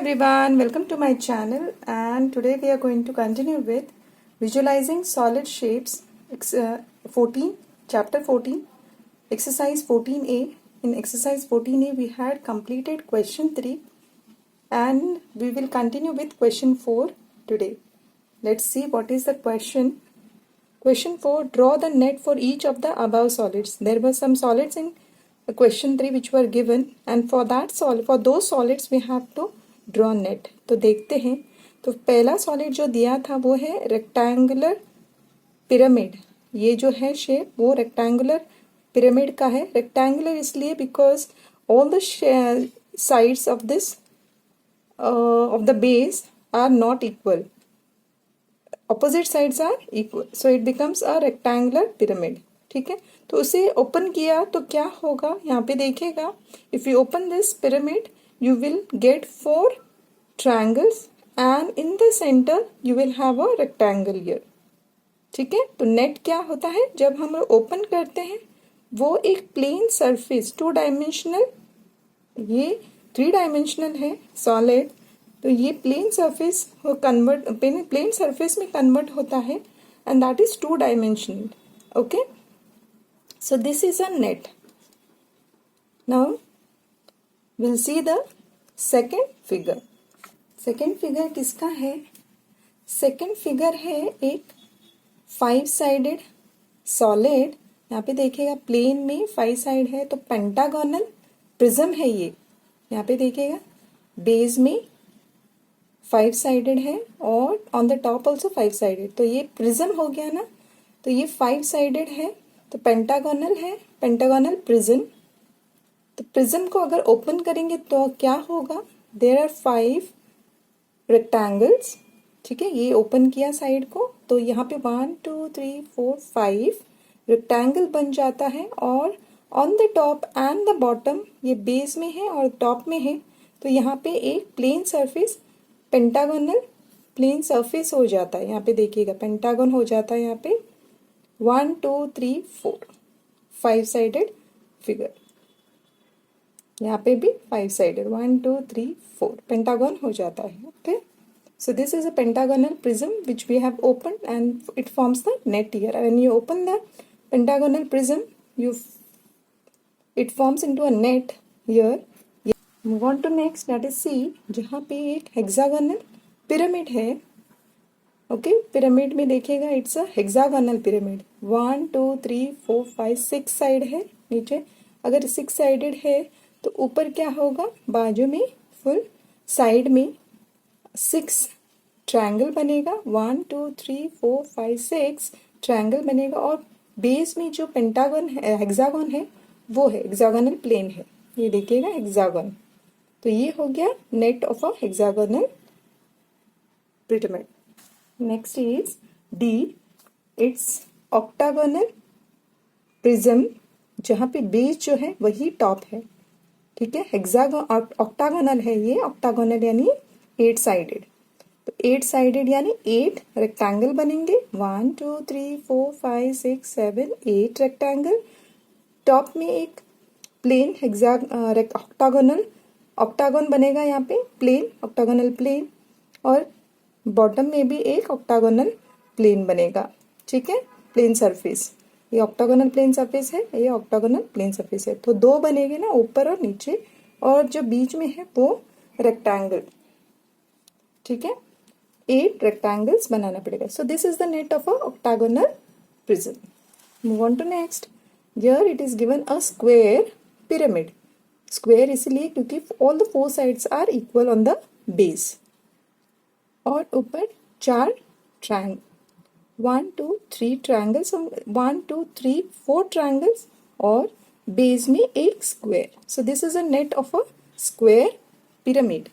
everyone, welcome to my channel, and today we are going to continue with visualizing solid shapes 14, chapter 14, exercise 14a. In exercise 14a we had completed question 3 and we will continue with question 4 today. Let's see what is the question. Question 4, draw the net for each of the above solids. There were some solids in question 3 which were given, and for those solids we have to draw net. तो देखते हैं. तो पहला solid जो दिया था वो है रेक्टेंगुलर पिरामिड. ये जो है शेप वो रेक्टेंगुलर पिरामिड का है. रेक्टेंगुलर इसलिए because all the sides of this of the base are not equal. Opposite sides are equal, so it becomes a rectangular pyramid. ठीक है. तो उसे ओपन किया तो क्या होगा, यहाँ पे देखिएगा. If you open this pyramid you will get 4 triangles and in the center you will have a rectangle here. ठीक है. तो नेट क्या होता है जब हम ओपन करते हैं, वो एक प्लेन सरफेस 2 डायमेंशनल, ये 3 डायमेंशनल है सॉलिड, तो ये प्लेन सरफेस प्लेन सरफेस में कन्वर्ट होता है and that is 2 dimensional. Okay, so this is a net. Now we'll see the second figure. Second figure किसका है? Second figure है एक 5-sided solid. यहाँ पे देखिएगा प्लेन में 5 साइड है, तो पेंटागोनल प्रिज्म है ये. यहाँ पे देखिएगा बेस में 5-sided है और on the top also 5-sided. तो ये प्रिज्म हो गया ना. तो ये 5-sided है, तो पेंटागोनल है, पेंटागोनल प्रिज्म. तो प्रिज्म को अगर ओपन करेंगे तो क्या होगा, देयर आर 5 रेक्टेंगल्स. ठीक है. ये ओपन किया साइड को, तो यहाँ पे 1 2 3 4 5 रेक्टेंगल बन जाता है. और on the top and the bottom, ये बेस में है और टॉप में है, तो यहाँ पे एक plane surface pentagonal plane surface हो जाता है. यहाँ पे देखिएगा पेंटागन हो जाता है. यहाँ पे 1 2 3 4 5-sided फिगर. यहाँ पे भी 5-sided 1 2 3 4 पेंटागन हो जाता है. Okay, so this is a pentagonal prism which we have open and it forms the net here. When you open the pentagonal prism it forms into a net here. Move on to next, that is C, जहाँ पे एक hexagonal pyramid है. Okay, pyramid में देखिएगा it's a hexagonal pyramid. 1 2 3 4 5 6 side है. नीचे अगर 6-sided है तो ऊपर क्या होगा, बाजू में फुल साइड में 6 ट्रायंगल बनेगा. 1 2 3 4 5 6 ट्रायंगल बनेगा. और बेस में जो पेंटागन है, हेक्सागन है, वो है हेक्सागोनल प्लेन है. ये देखिएगा हेक्सागन. तो ये हो गया net of a hexagonal pyramid. Next is D. It's octagonal prism, जहाँ पे बेस जो है वही टॉप है. ठीक है. हेक्सागोन ऑक्टागोनल है ये. ऑक्टागोनल यानी 8-sided. तो 8-sided यानी 8 रेक्टेंगल बनेंगे. 1 2 3 4 5 6 7 8 रेक्टेंगल. टॉप में एक प्लेन ऑक्टागोन बनेगा. यहाँ पे प्लेन ऑक्टागोनल प्लेन, और बॉटम में भी एक ऑक्टागोनल प्लेन बनेगा. ठीक है. प्लेन सरफेस, ये ऑक्टागोनल प्लेन सरफेस है, ये ऑक्टागोनल प्लेन सरफेस है. तो 2 बनेंगे ना, ऊपर और नीचे, और जो बीच में है वो रेक्टेंगल. ठीक है. 8 रेक्टेंगल्स बनाना पड़ेगा. So this is the net of a octagonal prism. Move on to next. Here it is given a square pyramid. Square इसलिए क्योंकि all the 4 sides are equal on the base, और ऊपर 4 triangle 1 2 3 triangles, 1 2 3 4 triangles, और base में एक square. So this is a net of a square pyramid.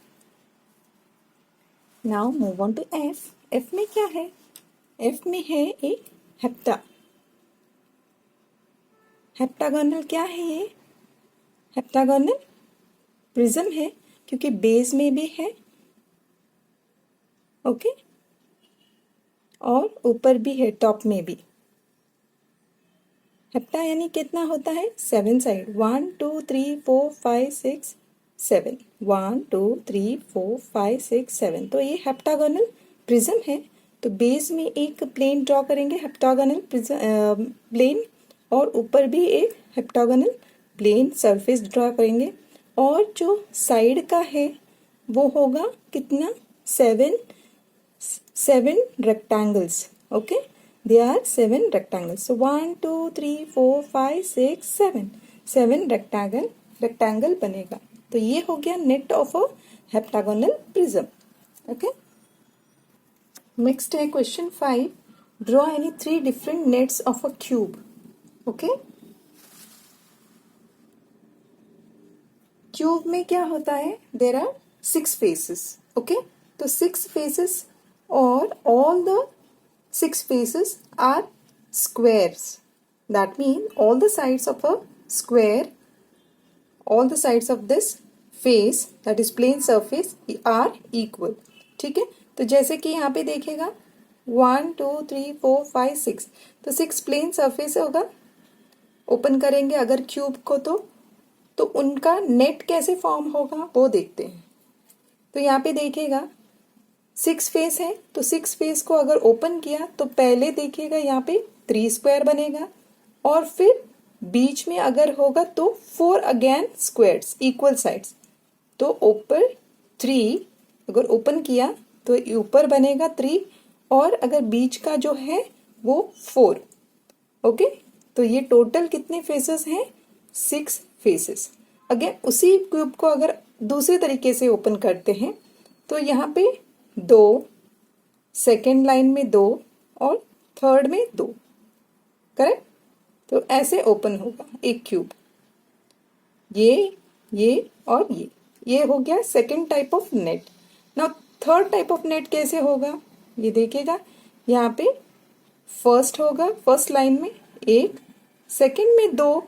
Now move on to F. F में क्या है? एफ में है एक हेप्टागोनल. क्या है ये? हेप्टागोनल प्रिज्म है, क्योंकि बेस में भी है. ओके, और ऊपर भी है, टॉप में भी. हेप्टा यानी कितना होता है? 7 साइड. 1 2 3 4 5 6 7, 1 2 3 4 5 6 7। तो ये हेप्टागोनल प्रिज्म है। तो बेस में एक प्लेन ड्रॉ करेंगे हेप्टागोनल प्लेन, और ऊपर भी एक हेप्टागोनल प्लेन सरफेस ड्रॉ करेंगे। और जो साइड का है वो होगा कितना, 7 rectangles. Okay, they are 7 rectangles. So 1 2 3 4 5 6 7 rectangle बनेगा। तो ये हो गया net of a heptagonal prism. Okay, next है question 5, draw any 3 different nets of a cube. Okay, cube में क्या होता है, देर आर 6 फेसेस। ओके, तो 6 फेसेस और all the 6 faces are squares. That means all the sides of a square, all the sides of this face, that is plane surface, are equal. ठीक है, तो जैसे कि यहाँ पे देखेगा 1 2 3 4 5 6, तो 6 प्लेन सरफेस होगा। ओपन करेंगे अगर क्यूब को तो उनका नेट कैसे फॉर्म होगा वो देखते हैं। तो यहाँ पे देखेगा 6 फेस है, तो 6 फेस को अगर ओपन किया तो पहले देखिएगा यहाँ पे 3 स्क्वायर बनेगा, और फिर बीच में अगर होगा तो 4 अगेन स्क्वायर्स इक्वल साइड्स। तो ऊपर 3 अगर ओपन किया तो ऊपर बनेगा 3, और अगर बीच का जो है वो 4। ओके, तो ये टोटल कितने फेसेस हैं, 6 फेसेस। अगेन उसी क्यूब को अगर दूसरे तरीके से ओपन करते हैं तो यहाँ पे 2, सेकेंड लाइन में 2 और थर्ड में 2, करेक्ट। तो ऐसे ओपन होगा एक क्यूब, ये और ये हो गया second type of net. Now third type of net कैसे होगा, ये देखेगा यहाँ पे फर्स्ट होगा, फर्स्ट लाइन में 1, सेकेंड में 2,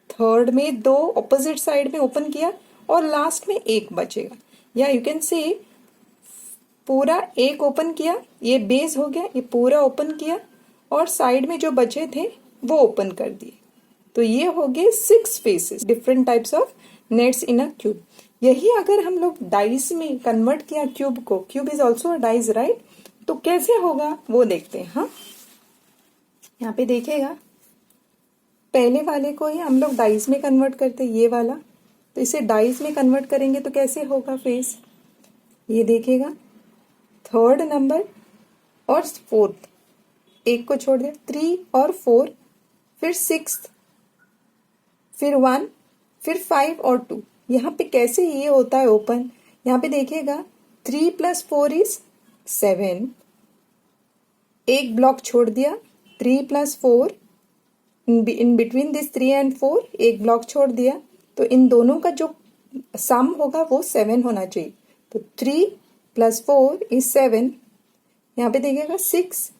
थर्ड में 2 ऑपोजिट साइड में ओपन किया, और लास्ट में 1 बचेगा। या यू कैन से पूरा 1 ओपन किया, ये बेस हो गया, ये पूरा ओपन किया, और साइड में जो बचे थे वो ओपन कर दिए। तो ये हो गए 6 faces, different types of nets in a cube. यही अगर हम लोग डाइस में कन्वर्ट किया क्यूब को, cube is also a dice right, तो कैसे होगा वो देखते हैं। हाँ, यहाँ पे देखेगा पहले वाले को ही हम लोग डाइस में कन्वर्ट करते, ये वाला, तो इसे डाइस में कन्वर्ट करेंगे तो कैसे होगा फेस, ये देखेगा थर्ड नंबर और फोर्थ, 1 को छोड़ दिया, 3 और 4, फिर 6, फिर 1, फिर 5 और 2। यहाँ पे कैसे ये होता है ओपन, यहाँ पे देखिएगा 3 + 4 इज 7, एक ब्लॉक छोड़ दिया, 3 + 4, इन बिटवीन दिस 3 एंड 4 एक ब्लॉक छोड़ दिया, तो इन दोनों का जो सम होगा वो 7 होना चाहिए। तो 3 + 4 इज 7। यहाँ पे देखिएगा 6,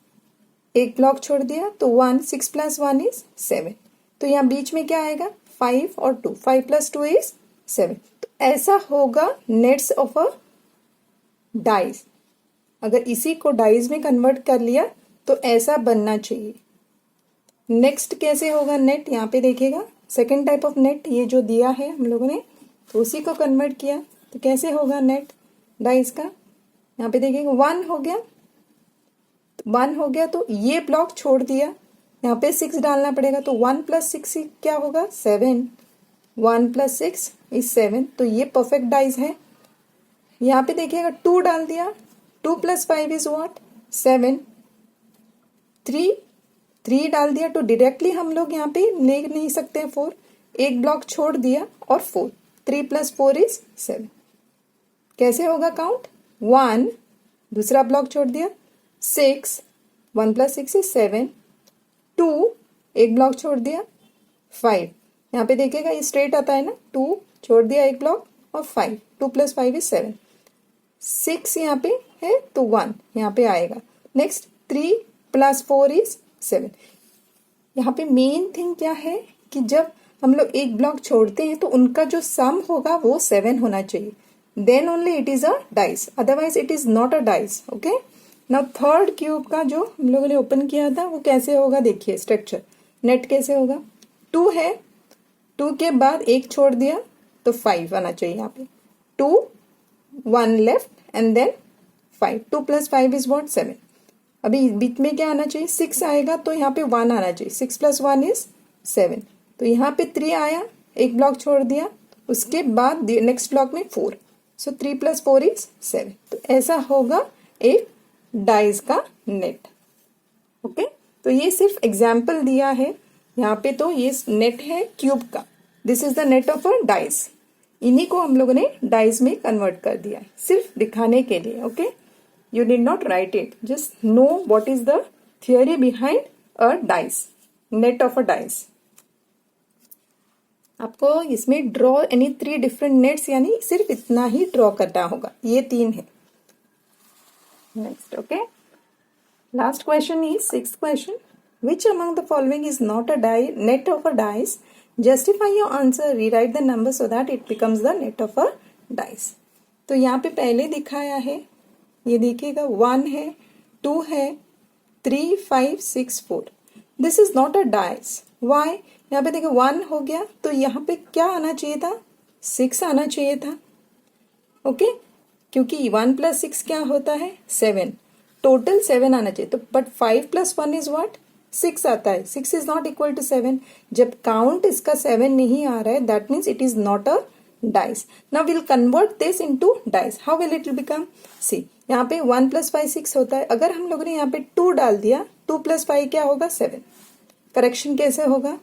एक ब्लॉक छोड़ दिया तो 1, 6 + 1 इज 7। तो यहाँ बीच में क्या आएगा, 5 और 2, 5 + 2 इज 7। तो ऐसा होगा नेट्स ऑफ अ डाइस। अगर इसी को डाइस में कन्वर्ट कर लिया तो ऐसा बनना चाहिए। नेक्स्ट कैसे होगा नेट, यहाँ पे देखिएगा सेकेंड टाइप ऑफ नेट, ये जो दिया है हम लोगों ने, तो उसी को कन्वर्ट किया तो कैसे होगा नेट डाइस का। यहाँ पे देखिएगा 1 हो गया, 1 हो गया तो ये ब्लॉक छोड़ दिया, यहाँ पे 6 डालना पड़ेगा, तो 1 + 6 क्या होगा, 7। 1 + 6 इज 7, तो ये परफेक्ट डाइस है। यहाँ पे देखिएगा 2 डाल दिया, 2 + 5 इज व्हाट, 7। 3 डाल दिया तो डायरेक्टली हम लोग यहाँ पे ले नहीं सकते 4, एक ब्लॉक छोड़ दिया और 4, 3 + 4 इज 7। कैसे होगा काउंट, 1, दूसरा ब्लॉक छोड़ दिया, 6, 1 + 6 इज 7, 2, एक ब्लॉक छोड़ दिया, 5। यहाँ पे देखिएगा ये स्ट्रेट आता है ना, 2 छोड़ दिया एक ब्लॉक और 5, 2 + 5 इज 7। 6 यहाँ पे है तो 1 यहाँ पे आएगा। Next 3 + 4 is 7। यहाँ पे मेन थिंग क्या है कि जब हम लोग एक ब्लॉक छोड़ते हैं तो उनका जो सम होगा वो 7 होना चाहिए, then only it is a dice, otherwise it is not a dice. Okay, now third cube का जो हम लोगों ने ओपन किया था वो कैसे होगा, देखिए स्ट्रक्चर नेट कैसे होगा। 2 है, 2 के बाद 1 छोड़ दिया, तो 5 आना चाहिए यहाँ पे, 2 1 left and then 5, 2 + 5 is what 7। अभी बीच में क्या आना चाहिए, 6 आएगा तो यहाँ पे 1 आना चाहिए, 6 + 1 इज 7। तो यहाँ पे 3 आया, एक ब्लॉक छोड़ दिया, उसके बाद नेक्स्ट ब्लॉक में 4, सो 3 + 4 इज 7। तो ऐसा होगा एक डाइस का नेट। ओके, तो ये सिर्फ एग्जाम्पल दिया है यहाँ पे। तो ये नेट है क्यूब का, this is the net of a dice. इन्हीं को हम लोगों ने डाइस में कन्वर्ट कर दिया है सिर्फ दिखाने के लिए। Okay, you did not right it, just know what is the theory behind a dice, net of a dice. आपको इसमें ड्रॉ एनी 3 डिफरेंट नेट्स, यानी सिर्फ इतना ही ड्रॉ करना होगा, ये 3 है। Next, okay, last question is 6th question, which among the following is not a net of a dice? Justify your answer, rewrite the number so that it becomes the net of a dice. तो यहाँ पे पहले दिखाया है, ये देखिएगा 1 है, 2 है, 3 5 6 4। This is not a dice. Why? यहाँ पे देखिए 1 हो गया तो यहाँ पे क्या आना चाहिए था, 6 आना चाहिए था। ओके, क्योंकि 1 + 6 क्या होता है, 7, टोटल 7 आना चाहिए। तो बट 5 + 1 इज व्हाट, 6 आता है। 6 इज नॉट इक्वल टू 7। जब काउंट इसका 7 नहीं आ रहा है, that means it is not a dice. Now will convert this into dice. How will it become, see यहाँ पे 1 + 5 6 होता है, अगर हम लोगों ने यहाँ पे 2 डाल दिया, 2 + 5 क्या होगा, 7। करेक्शन कैसे होगा,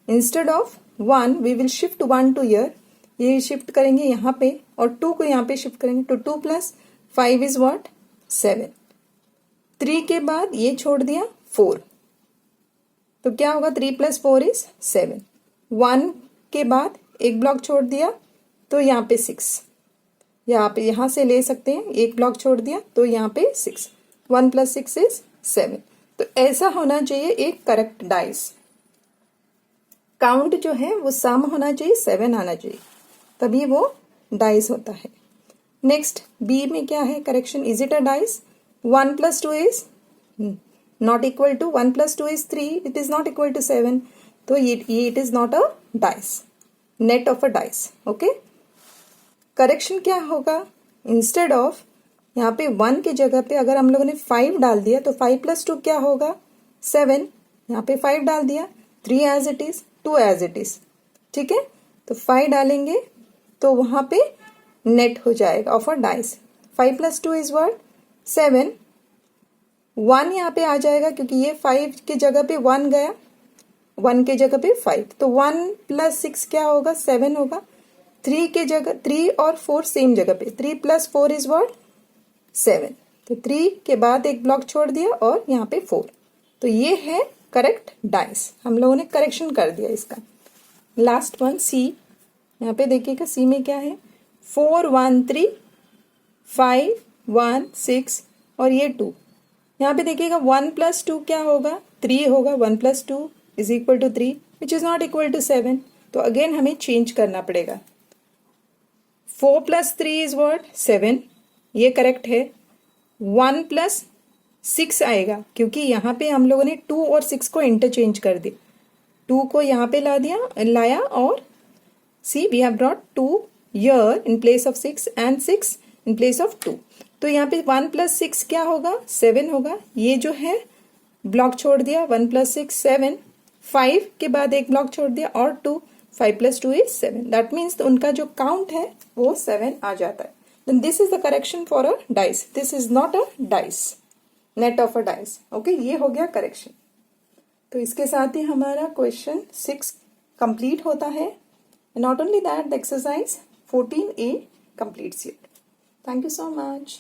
instead of 1 we will shift 1 to here, ये शिफ्ट करेंगे यहाँ पे और 2 को यहाँ पे शिफ्ट करेंगे, तो 2 + 5 इज व्हाट, 7। 3 के बाद ये छोड़ दिया 4, तो क्या होगा, 3 + 4 इज 7। 1 के बाद एक ब्लॉक छोड़ दिया तो यहाँ पे 6, यहाँ से ले सकते हैं, एक ब्लॉक छोड़ दिया तो यहाँ पे 6, 1 + 6 इज 7। तो ऐसा होना चाहिए एक करेक्ट डाइस। काउंट जो है वो सम होना चाहिए, 7 आना चाहिए, तभी वो डाइस होता है। नेक्स्ट बी में क्या है correction, is it a dice? 1 + 2 is not equal to 1 + 2 is 3, it is not equal to 7, तो ये it is not a dice, net of a dice. okay, correction क्या होगा, इंस्टेड ऑफ यहाँ पे 1 की जगह पे अगर हम लोगों ने 5 डाल दिया तो 5 + 2 क्या होगा, 7। यहाँ पे 5 डाल दिया, 3 as it is, 2 as it is, ठीक है। तो 5 डालेंगे तो वहां पे नेट हो जाएगा of a dice. 5 + 2 is what, 7। 1 यहाँ पे आ जाएगा क्योंकि ये 5 की जगह पे 1 गया, 1 के जगह पे 5, तो 1 + 6 क्या होगा, 7 होगा। 3 के जगह 3 और 4 सेम जगह पे, 3 + 4 इज व्हाट, 7। तो 3 के बाद एक ब्लॉक छोड़ दिया और यहाँ पे 4, तो ये है करेक्ट डाइस। हम लोगों ने करेक्शन कर दिया इसका। लास्ट वन सी, यहाँ पे देखिएगा सी में क्या है, 4 1 3 5 1 6 और ये 2। यहाँ पे देखिएगा 1 + 2 क्या होगा, 3 होगा, 1 + 2 is equal to 3 which is not equal to 7। तो अगेन हमें चेंज करना पड़ेगा। 4 + 3 इज व्हाट, 7, ये करेक्ट है। 1 + 6 आएगा क्योंकि यहाँ पे हम लोगों ने 2 और 6 को इंटरचेंज कर दिया, 2 को यहाँ पे लाया और see we have brought 2 here in place of 6 and 6 in place of 2। तो यहाँ पे 1 + 6 क्या होगा, 7 होगा। ये जो है ब्लॉक छोड़ दिया, 1 + 6 7, 5 के बाद एक ब्लॉक छोड़ दिया और 2, 5 + 2 इज 7। दैट मीन्स उनका जो काउंट है वो 7 आ जाता है। Then this is the correction for a dice, this is not a dice, net of a dice. Okay, ये हो गया करेक्शन। तो इसके साथ ही हमारा क्वेश्चन 6 कंप्लीट होता है। Not only that, the exercise 14A completes it. Thank you so much.